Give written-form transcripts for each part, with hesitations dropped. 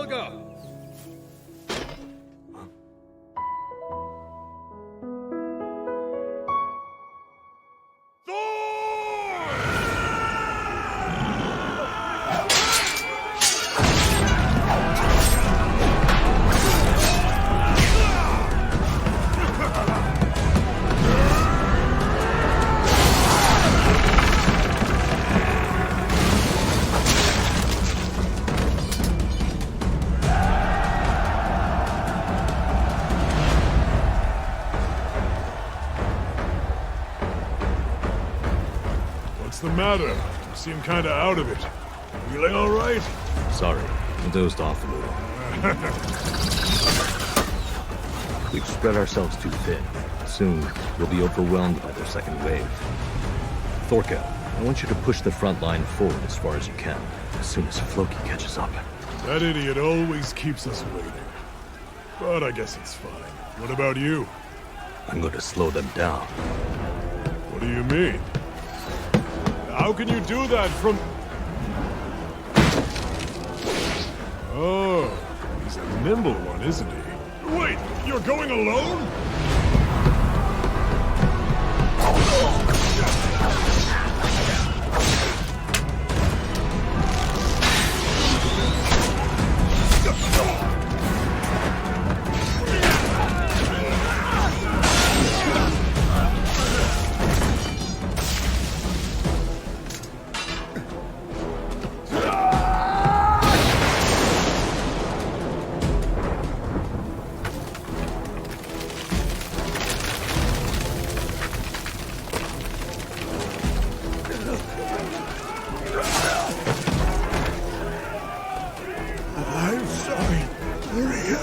Saga! What's the matter? You seem kinda out of it. Feeling alright? Sorry, I dozed off a little. We've spread ourselves too thin. Soon, we'll be overwhelmed by their second wave. Thorka, I want you to push the front line forward as far as you can, as soon as Floki catches up. That idiot always keeps us waiting. But I guess it's fine. What about you? I'm going to slow them down. What do you mean? How can you do that from... Oh, he's a nimble one, isn't he? Wait, you're going alone? I'm sorry, Maria.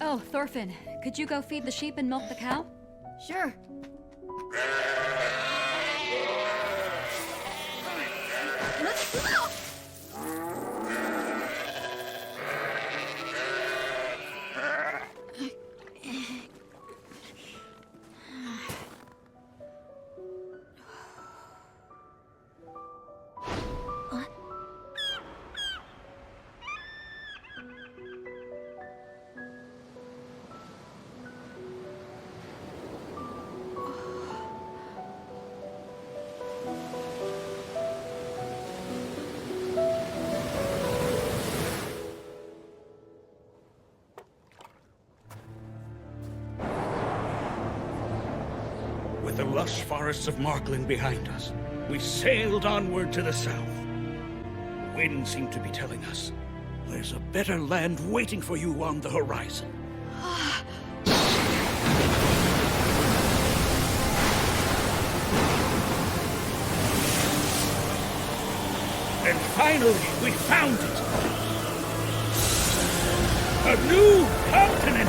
Oh, Thorfinn, could you go feed the sheep and milk the cow? Sure. With the lush forests of Markland behind us, we sailed onward to the south. The wind seemed to be telling us, there's a better land waiting for you on the horizon. And finally, we found it! A new continent!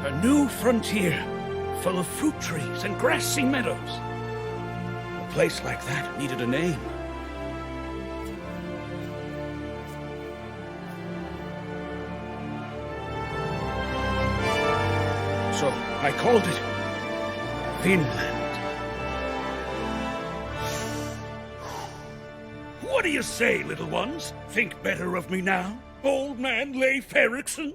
A new frontier, full of fruit trees and grassy meadows. A place like that needed a name. So I called it Vinland. What do you say, little ones? Think better of me now? Old man Leif Erikson?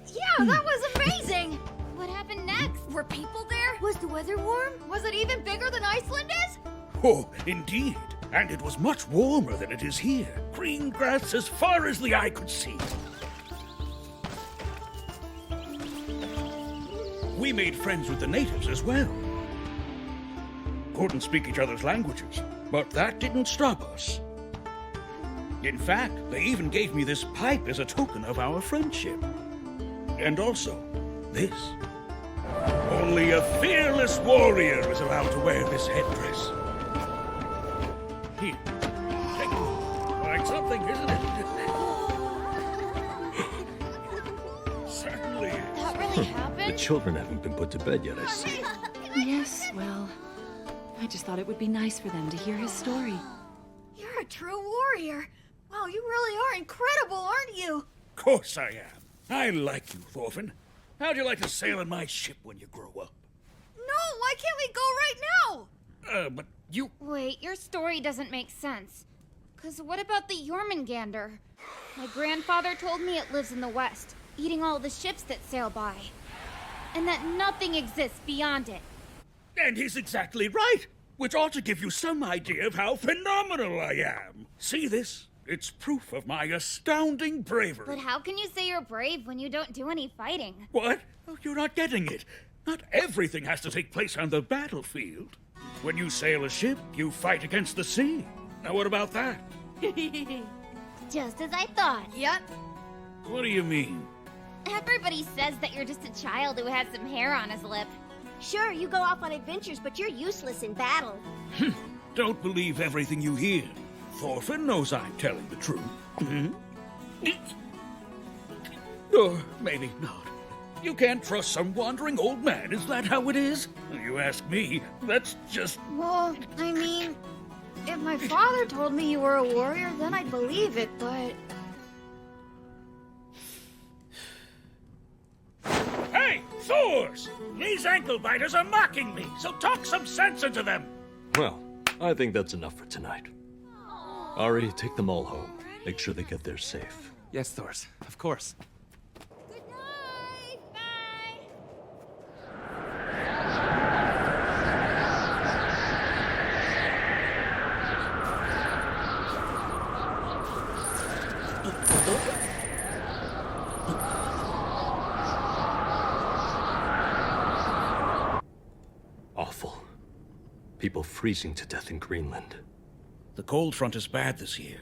Yeah, that was amazing! What happened next? Were people there? Was the weather warm? Was it even bigger than Iceland is? Oh, indeed. And it was much warmer than it is here. Green grass as far as the eye could see. We made friends with the natives as well. Couldn't speak each other's languages, but that didn't stop us. In fact, they even gave me this pipe as a token of our friendship. And also, this. Only a fearless warrior is allowed to wear this headdress. Here, take it. Like something, isn't it? Certainly is. That really The happened? children haven't been put to bed yet, I see. Yes, well, I just thought it would be nice for them to hear his story. You're a true warrior. Wow, you really are incredible, aren't you? Of course I am. I like you, Thorfinn. How'd you like to sail on my ship when you grow up? No, why can't we go right now? But you... Wait, your story doesn't make sense. 'Cause what about the Jormungandr? My grandfather told me it lives in the west, eating all the ships that sail by. And that nothing exists beyond it. And he's exactly right, which ought to give you some idea of how phenomenal I am. See this? It's proof of my astounding bravery. But how can you say you're brave when you don't do any fighting? What? Oh, you're not getting it. Not everything has to take place on the battlefield. When you sail a ship, you fight against the sea. Now what about that? Just as I thought. Yep. What do you mean? Everybody says that you're just a child who has some hair on his lip. Sure, you go off on adventures, but you're useless in battle. Don't believe everything you hear. Thorfinn knows I'm telling the truth. Or maybe not. You can't trust some wandering old man, is that how it is? You ask me, that's just... Well, I mean, if my father told me you were a warrior, then I'd believe it, but... Hey, Thors! These ankle biters are mocking me, so talk some sense into them! Well, I think that's enough for tonight. Ari, take them all home. Make sure they get there safe. Yes, Thors, of course. Good night. Bye. Awful. People freezing to death in Greenland. The cold front is bad this year.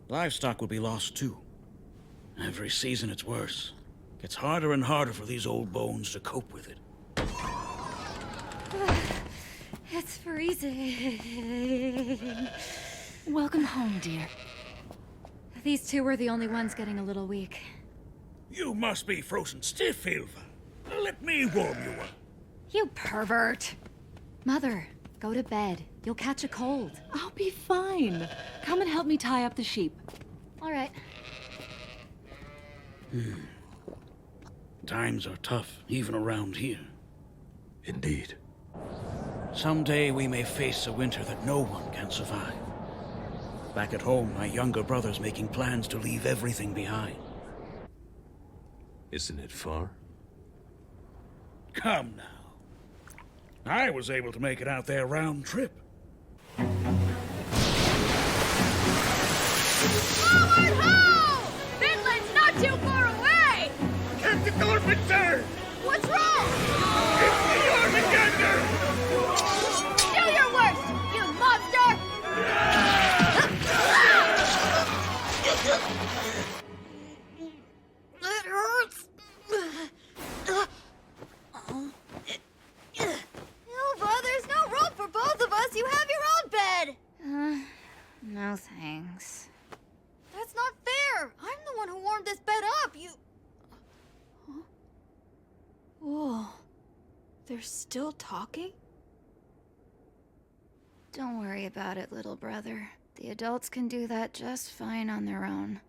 Livestock will be lost too. Every season it's worse. Gets harder and harder for these old bones to cope with it. It's freezing. Welcome home, dear. These two were the only ones getting a little weak. You must be frozen stiff, Ylva. Let me warm you up. You pervert! Mother, go to bed. You'll catch a cold. I'll be fine. Come and help me tie up the sheep. All right. Times are tough, even around here. Indeed. Someday we may face a winter that no one can survive. Back at home, my younger brother's making plans to leave everything behind. Isn't it far? Come now. I was able to make it out there round trip. Forward ho! Vinland's not return! What's wrong? It's the Jormungandr! Do your worst, you monster! It hurts. Ilva, there's no room for both of us. You have your own bed. No thanks. That's not fair. I'm the one who warmed this bed up. You... Huh? Whoa. They're still talking? Don't worry about it, little brother. The adults can do that just fine on their own.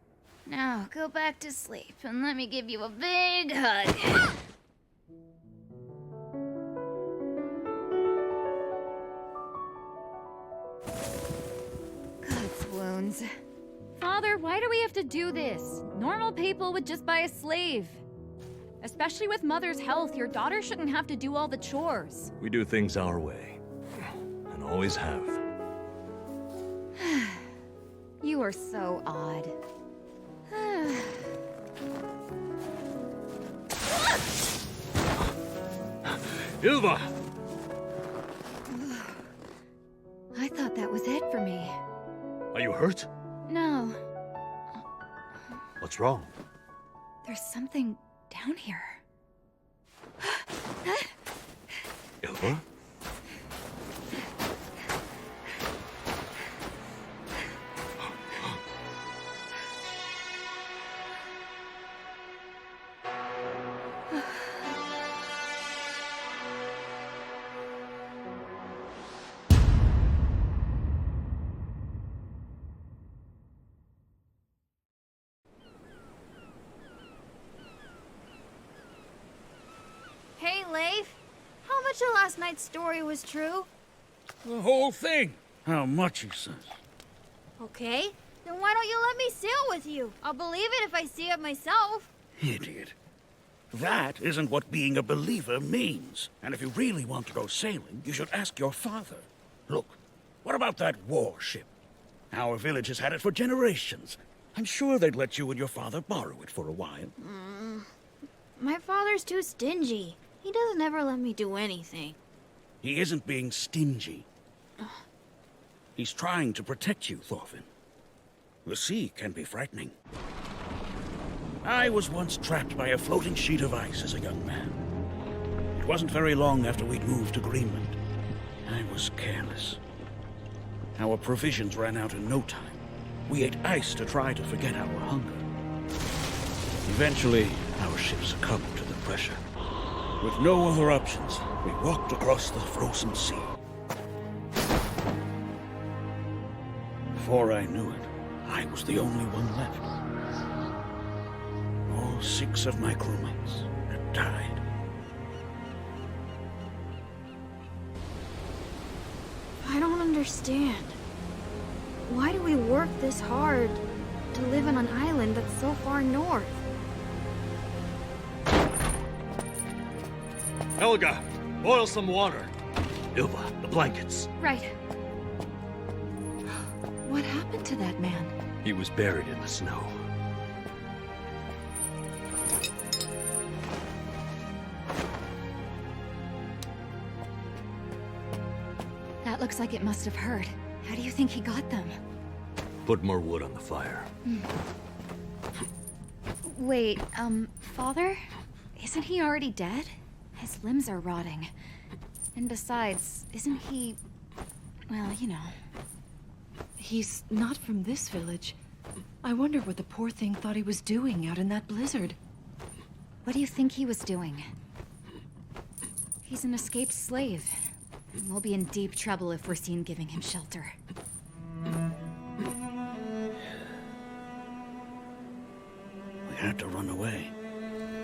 Now, go back to sleep and let me give you a big hug. God's wounds. Father, why do we have to do this? Normal people would just buy a slave. Especially with Mother's health, your daughter shouldn't have to do all the chores. We do things our way. And always have. You are so odd. Ilva! I thought that was it for me. Are you hurt? No, What's wrong? there's something down here. Ilva? Hey, Leif. How much of last night's story was true? The whole thing. How much, he says. Okay. Then why don't you let me sail with you? I'll believe it if I see it myself. Idiot. That isn't what being a believer means. And if you really want to go sailing, you should ask your father. Look, what about that warship? Our village has had it for generations. I'm sure they'd let you and your father borrow it for a while. My father's too stingy. He doesn't ever let me do anything. He isn't being stingy. He's trying to protect you, Thorfinn. The sea can be frightening. I was once trapped by a floating sheet of ice as a young man. It wasn't very long after we'd moved to Greenland. I was careless. Our provisions ran out in no time. We ate ice to try to forget our hunger. Eventually, our ship succumbed to the pressure. With no other options, we walked across the frozen sea. Before I knew it, I was the only one left. All 6 of my crewmates had died. I don't understand. Why do we work this hard to live on an island that's so far north? Helga, boil some water. Ilva, the blankets. Right. What happened to that man? He was buried in the snow. That looks like it must have hurt. How do you think he got them? Put more wood on the fire. Wait, Father? Isn't he already dead? His limbs are rotting. And besides, isn't he... well, you know. He's not from this village. I wonder what the poor thing thought he was doing out in that blizzard. What do you think he was doing? He's an escaped slave. We'll be in deep trouble if we're seen giving him shelter. We had to run away.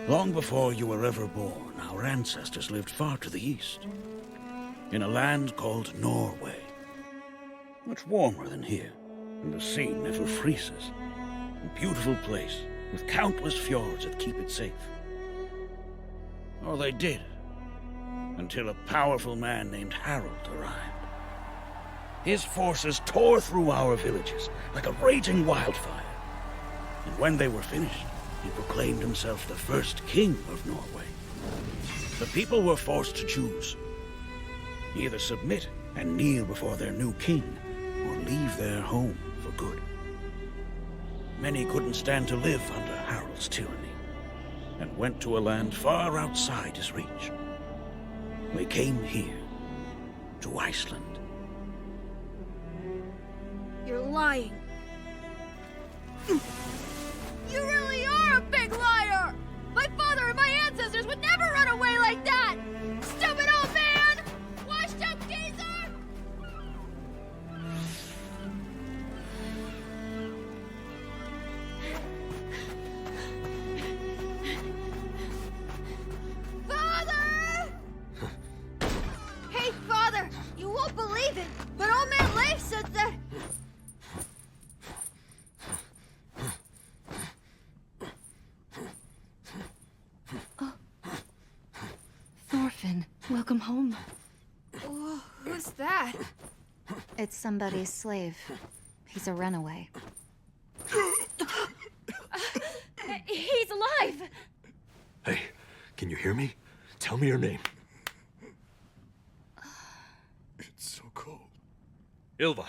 Long before you were ever born, our ancestors lived far to the east. In a land called Norway. Much warmer than here, and the sea never freezes. A beautiful place, with countless fjords that keep it safe. Or they did, until a powerful man named Harold arrived. His forces tore through our villages like a raging wildfire. And when they were finished, he proclaimed himself the first king of Norway. The people were forced to choose. Either submit and kneel before their new king, or leave their home for good. Many couldn't stand to live under Harald's tyranny, and went to a land far outside his reach. They came here, to Iceland. You're lying. You really are a big liar! My father and my ancestors would never run away like that! Stupid old man! Washed up geezer! Father! Hey, Father! You won't believe it, but old man Leif said that... Thorfinn, welcome home. Oh, who's that? It's somebody's slave. He's a runaway. He's alive! Hey, can you hear me? Tell me your name. It's so cold. Ylva.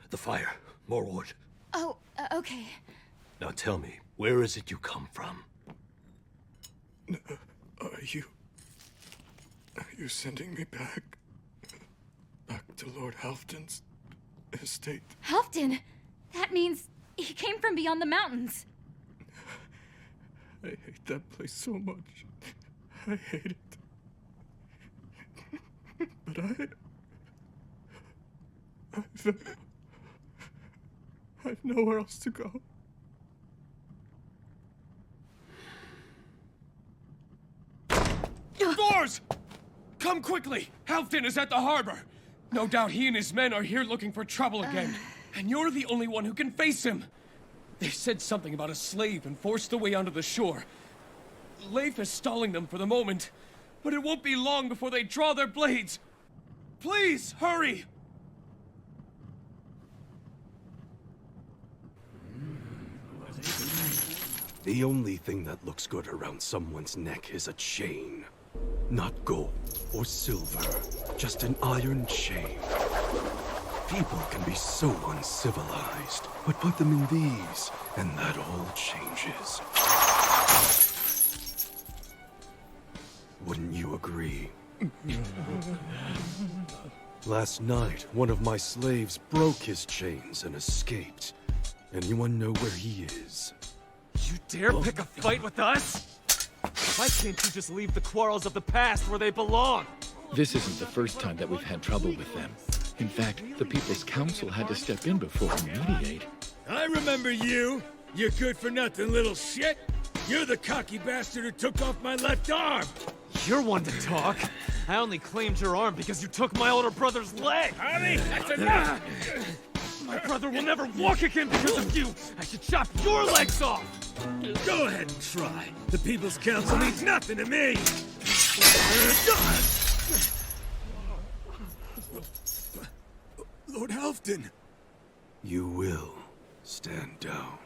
The fire. More wood. Oh, okay. Now tell me, where is it you come from? Are you sending me back? Back to Lord Halfdan's estate? Halfdan! That means he came from beyond the mountains. I hate that place so much. I hate it. But I've nowhere else to go. Thors! Come quickly! Halfdan is at the harbor! No doubt he and his men are here looking for trouble again. And you're the only one who can face him! They said something about a slave and forced their way onto the shore. Leif is stalling them for the moment, but it won't be long before they draw their blades. Please, hurry! The only thing that looks good around someone's neck is a chain. Not gold or silver, just an iron chain. People can be so uncivilized, but put them in these, and that all changes. Wouldn't you agree? Last night, one of my slaves broke his chains and escaped. Anyone know where he is? You dare pick a fight with us? Why can't you just leave the quarrels of the past where they belong? This isn't the first time that we've had trouble with them. In fact, the People's Council had to step in before and mediate. I remember you! You good-for-nothing little shit! You're the cocky bastard who took off my left arm! You're one to talk. I only claimed your arm because you took my older brother's leg! Harry, that's enough! My brother will never walk again because of you! I should chop your legs off! Go ahead and try. The People's Council means nothing to me! Lord Halfdan! You will stand down.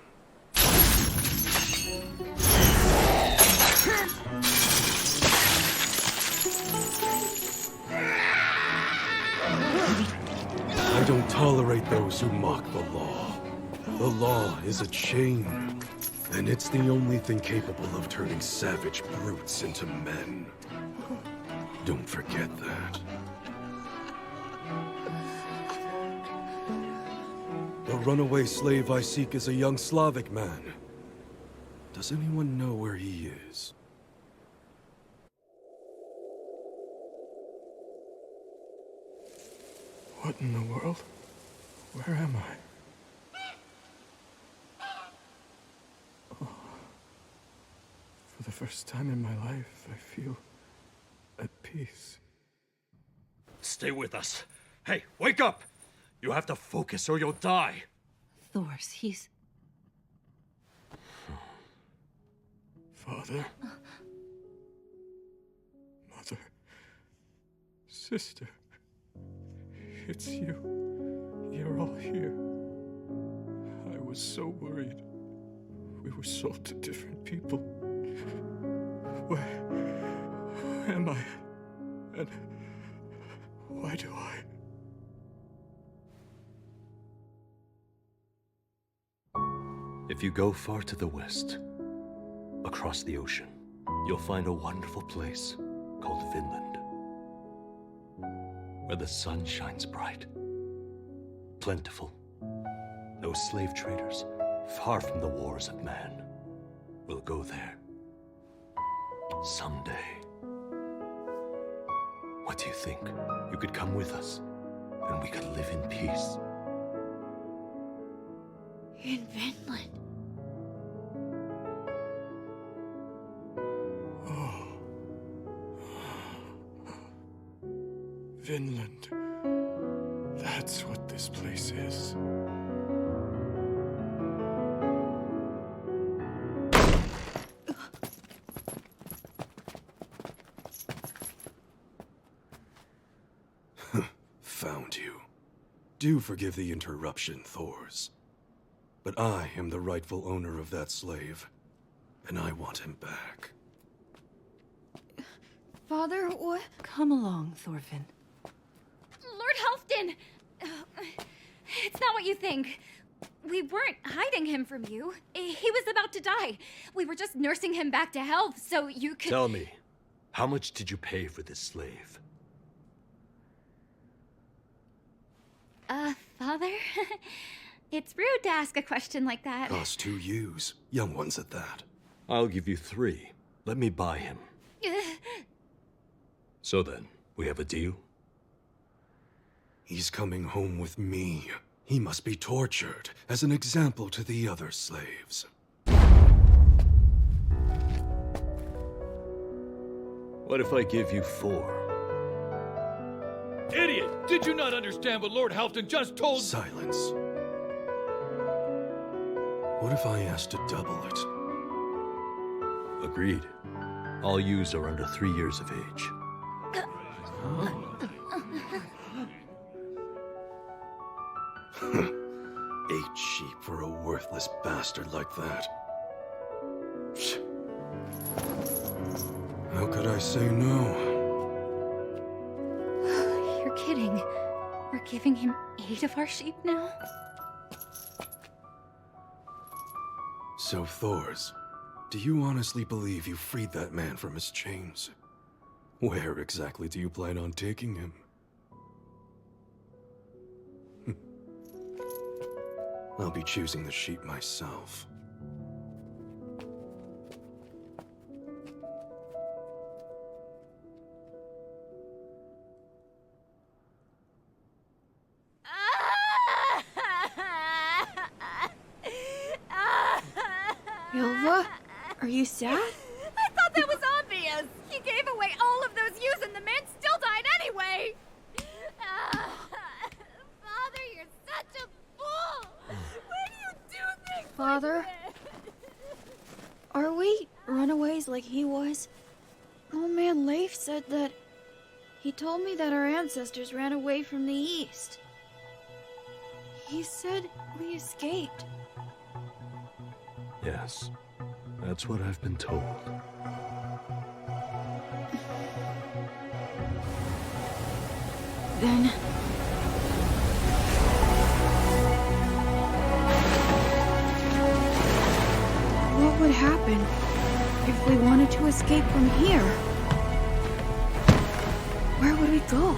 I don't tolerate those who mock the law. The law is a chain, and it's the only thing capable of turning savage brutes into men. Don't forget that. The runaway slave I seek is a young Slavic man. Does anyone know where he is? What in the world? Where am I? Oh. For the first time in my life, I feel at peace. Stay with us. Hey, wake up! You have to focus or you'll die. Thors, he's... Father. Mother. Sister. It's you. You're all here. I was so worried. We were sold to different people. Where am I? And why do I? If you go far to the west, across the ocean, you'll find a wonderful place called Vinland, where the sun shines bright, plentiful, no slave traders, far from the wars of man. We'll go there someday. What do you think? You could come with us, and we could live in peace. In Vinland. Oh. Vinland. That's what this place is. Found you. Do forgive the interruption, Thors. But I am the rightful owner of that slave, and I want him back. Father, what? Come along, Thorfinn. Lord Halfdan! It's not what you think. We weren't hiding him from you. He was about to die. We were just nursing him back to health so you could... Tell me, how much did you pay for this slave? Father? It's rude to ask a question like that. Cost 2 ewes, young ones at that. I'll give you 3. Let me buy him. So then, we have a deal? He's coming home with me. He must be tortured as an example to the other slaves. What if I give you 4? Idiot! Did you not understand what Lord Halfdan just told? Silence. What if I asked to double it? Agreed. All ewes are under 3 years of age. 8 sheep for a worthless bastard like that. How could I say no? You're kidding. We're giving him 8 of our sheep now? So, Thors, do you honestly believe you freed that man from his chains? Where exactly do you plan on taking him? I'll be choosing the sheep myself. Ylva? Are you sad? I thought that was obvious! He gave away all of those ewes and the man still died anyway! Father, you're such a fool! Why do you do things Father? like this? Are we runaways like he was? Old man Leif said that... He told me that our ancestors ran away from the east. He said we escaped. Yes, that's what I've been told. Then... what would happen if we wanted to escape from here? Where would we go?